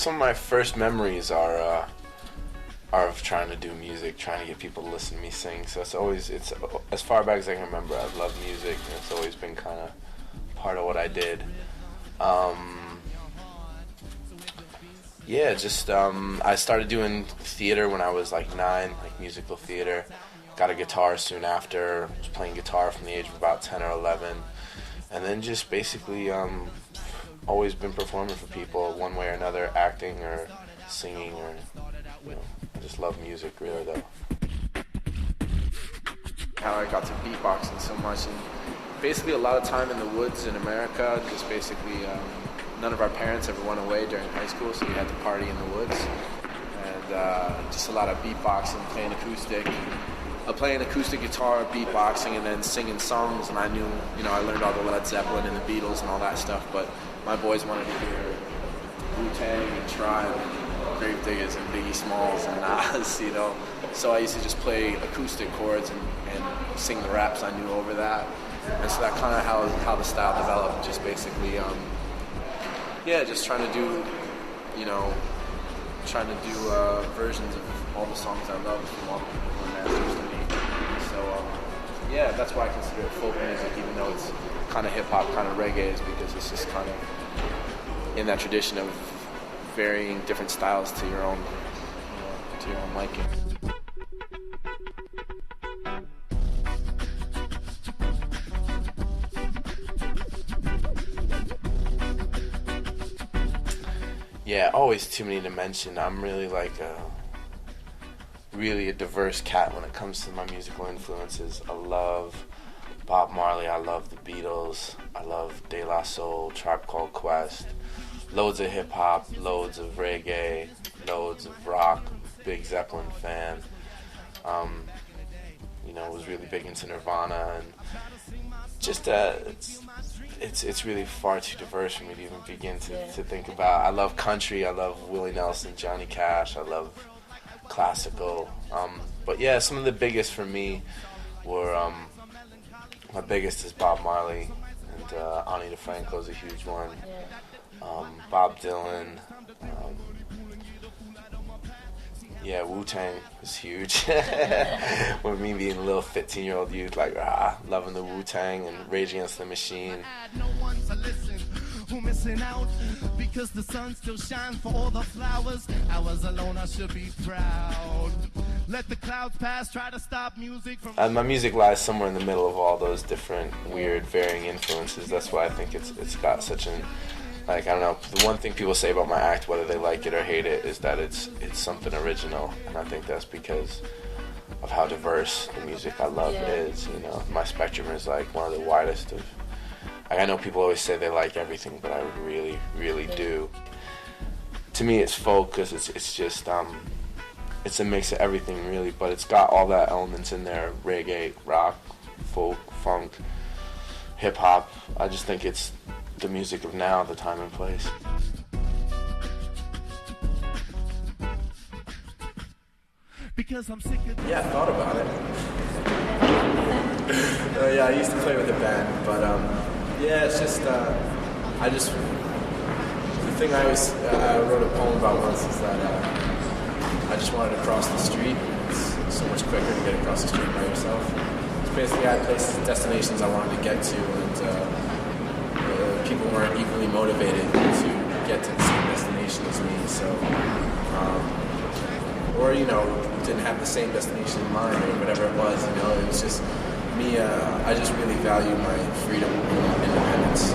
some of my first memories are of trying to do music, trying to get people to listen to me sing. So it's as far back as I can remember, I've loved music, and it's always been kind of part of what I did. I started doing theater when I was like 9, like musical theater. Got a guitar soon after. Was playing guitar from the age of about 10 or 11, and then just basically always been performing for people one way or another, acting or singing, or I just love music really though. How I got to beatboxing so much, and basically a lot of time in the woods in America, just basically none of our parents ever went away during high school, so we had to party in the woods, and just a lot of beatboxing, playing acoustic guitar, beatboxing, and then singing songs. And I knew, I learned all the Led Zeppelin and the Beatles and all that stuff, but my boys wanted to hear Wu-Tang and Tribe, Gravediggers and Biggie Smalls and Nas, So I used to just play acoustic chords and sing the raps I knew over that. And so that kind of how the style developed, just basically, just trying to do versions of all the songs I love from all the people who are masters to me. So that's why I consider it folk music, even though it's kind of hip hop, kind of reggae, is because it's just kind of in that tradition of varying different styles to your own liking. Yeah, always too many to mention. I'm really a diverse cat when it comes to my musical influences. I love Bob Marley, I love the Beatles, I love De La Soul, Tribe Called Quest, loads of hip hop, loads of reggae, loads of rock, big Zeppelin fan. Was really big into Nirvana, and just it's really far too diverse for me to even begin to think about. I love country, I love Willie Nelson, Johnny Cash, I love classical. But yeah, some of the biggest for me were, my biggest is Bob Marley, and Ani DeFranco's a huge one. Bob Dylan. Wu-Tang is huge. With me being a little 15-year-old youth, loving the Wu-Tang and Rage Against the Machine. Who missing out because the sun still shines for all the flowers. I was alone, I should be proud. Let the clouds pass, try to stop music from. My music lies somewhere in the middle of all those different weird varying influences. That's why I think it's got such an, I don't know, the one thing people say about my act, whether they like it or hate it, is that it's something original, and I think that's because of how diverse the music I love is. My spectrum is one of the widest of. I know people always say they like everything, but I really, really do. To me, it's folk because it's just it's a mix of everything really, but it's got all that elements in there: reggae, rock, folk, funk, hip hop. I just think it's the music of now, the time and place. Because I'm sick of. Yeah, I thought about it. I used to play with a band, but it's just the thing I wrote a poem about once is that I just wanted to cross the street. It's so much quicker to get across the street by yourself. It's basically I had places, destinations I wanted to get to, and people weren't equally motivated to get to the same destination as me, so didn't have the same destination in mind or whatever it was. It was just me. I just really value my freedom and independence.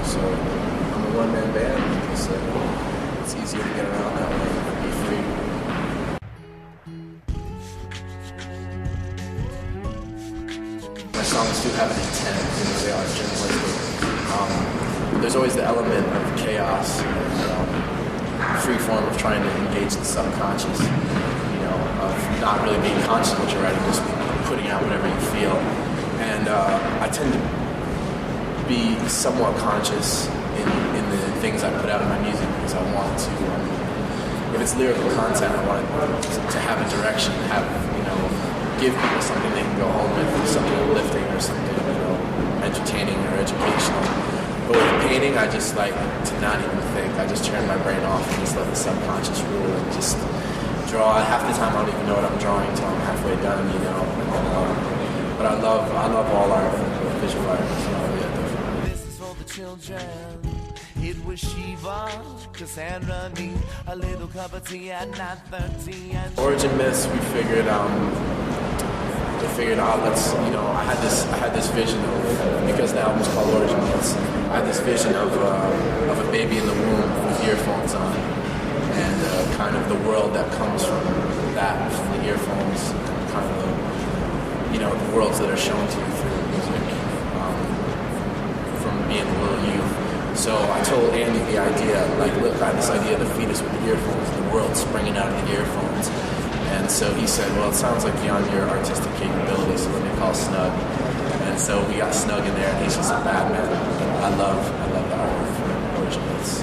So I'm a one-man band because it's easier to get around that way and be free. My songs do have an intent, they are journalistic. There's always the element of chaos and free form of trying to engage the subconscious, of not really being conscious of what you're writing, just putting out whatever you feel. And I tend to be somewhat conscious in the things I put out in my music because I want to, if it's lyrical content, I want it to have a direction, give people something they can go home with, something uplifting or something, entertaining or educational. But with painting, I just like to not even think. I just turn my brain off and just let the subconscious rule and just draw. Half the time I don't even know what I'm drawing until I'm halfway done, you know. But I love all art, visual art. This is for the children. It was Shiva, Cassandra need a little cup of tea at 9:30. Origin myths, we figured let's, you know, I had this vision of, because the album's called Origin Myths, I had this vision of a baby in the womb with earphones on, and kind of the world that comes from that, from the earphones, kind of the, you know, the worlds that are shown to you through music, from being a little youth. So I told Andy the idea, like, look, I had this idea of the fetus with the earphones, the world springing out of the earphones. And so he said, well, it sounds like beyond your artistic capabilities, so let me call Snug. And so we got Snug in there, and he's just a bad man. I love the artwork for Origin Myths.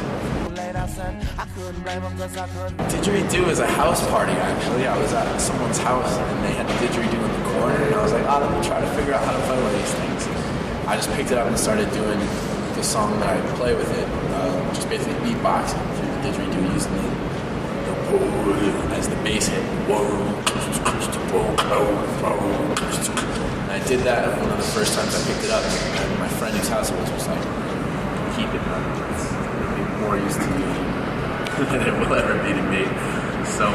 Didgeridoo is a house party, actually. I was at someone's house, and they had the didgeridoo in the corner, and I was like, let me try to figure out how to play one of these things. I just picked it up and started doing the song that I play with it, just basically beatboxing through the didgeridoo, using the as the bass hit. And I did that one of the first times I picked it up, and my friend whose house it was like, keep it, man. It'll be more used to you than it will ever be to me. So,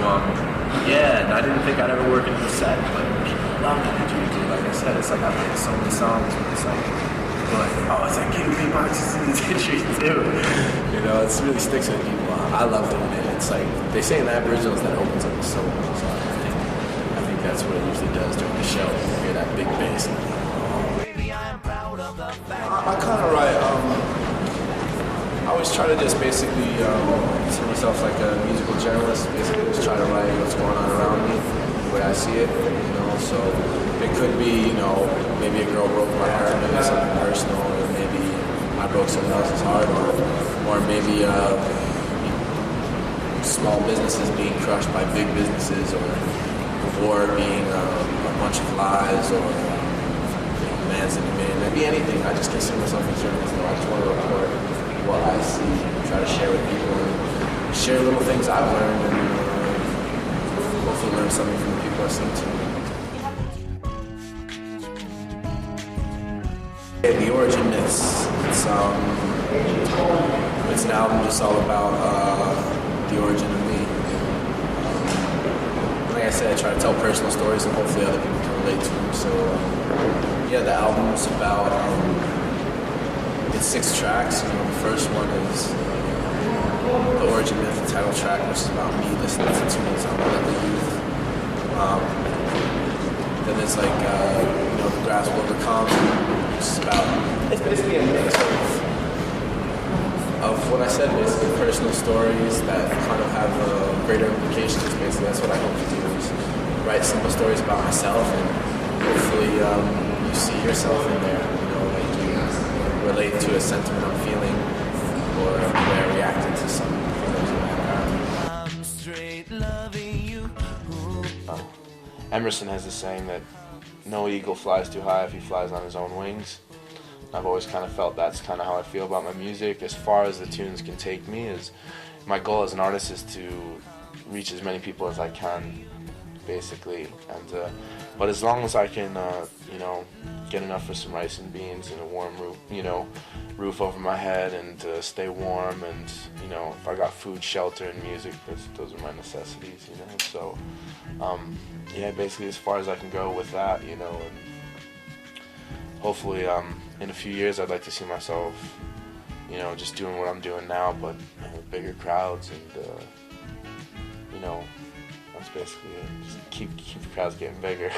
yeah, and I didn't think I'd ever work into a set, but people love the didgeridoo. Like I said, it's like I've played so many songs, but it's like, it's like King beatboxes in the didgeridoo. You know, it really sticks with people. I love doing it. It's like, they say in the Aboriginals that opens up the soul. So I think that's what it usually does during the show. You hear that big bass. I kind of write, I always try to just basically see myself like a musical journalist. Basically just try to write what's going on around me, the way I see it, you know. So it could be, you know, maybe a girl broke my heart, maybe something personal, or maybe I broke someone else's heart, or maybe small businesses being crushed by big businesses, or war being a bunch of lies, or man's in the man. It could be anything. I just consider myself a journalist. I just want to report what I see, try to share with people, and share little things I've learned, and hopefully learn something from the people I listen to. The Origin Myths. It's an album just all about the origin of me. Like I said, I try to tell personal stories and hopefully other people can relate to them. So yeah, the album is about, it's 6 tracks. You know, the first one is the Origin Myth, the title track, which is about me listening to tunes on the youth. Then there's like, you know, The Grass Will Overcome, which is about, it's basically a mix of what I said, basically personal stories that kind of have greater implications. Basically, that's what I hope to do, is write simple stories about myself, and hopefully you see yourself in there, you know, like you relate to a sentiment I'm feeling, or the way I reacted to some feelings in my environment. I'm straight loving you. Emerson has this saying that no eagle flies too high if he flies on his own wings. I've always kind of felt that's kind of how I feel about my music. As far as the tunes can take me, is my goal as an artist is to reach as many people as I can, basically. And but as long as I can, you know, get enough for some rice and beans and a warm roof, you know, roof over my head, and stay warm, and you know, if I got food, shelter, and music, those are my necessities, you know. So yeah, basically as far as I can go with that, you know, and hopefully in a few years I'd like to see myself, you know, just doing what I'm doing now, but with bigger crowds, and you know, that's basically it. Just keep the crowds getting bigger.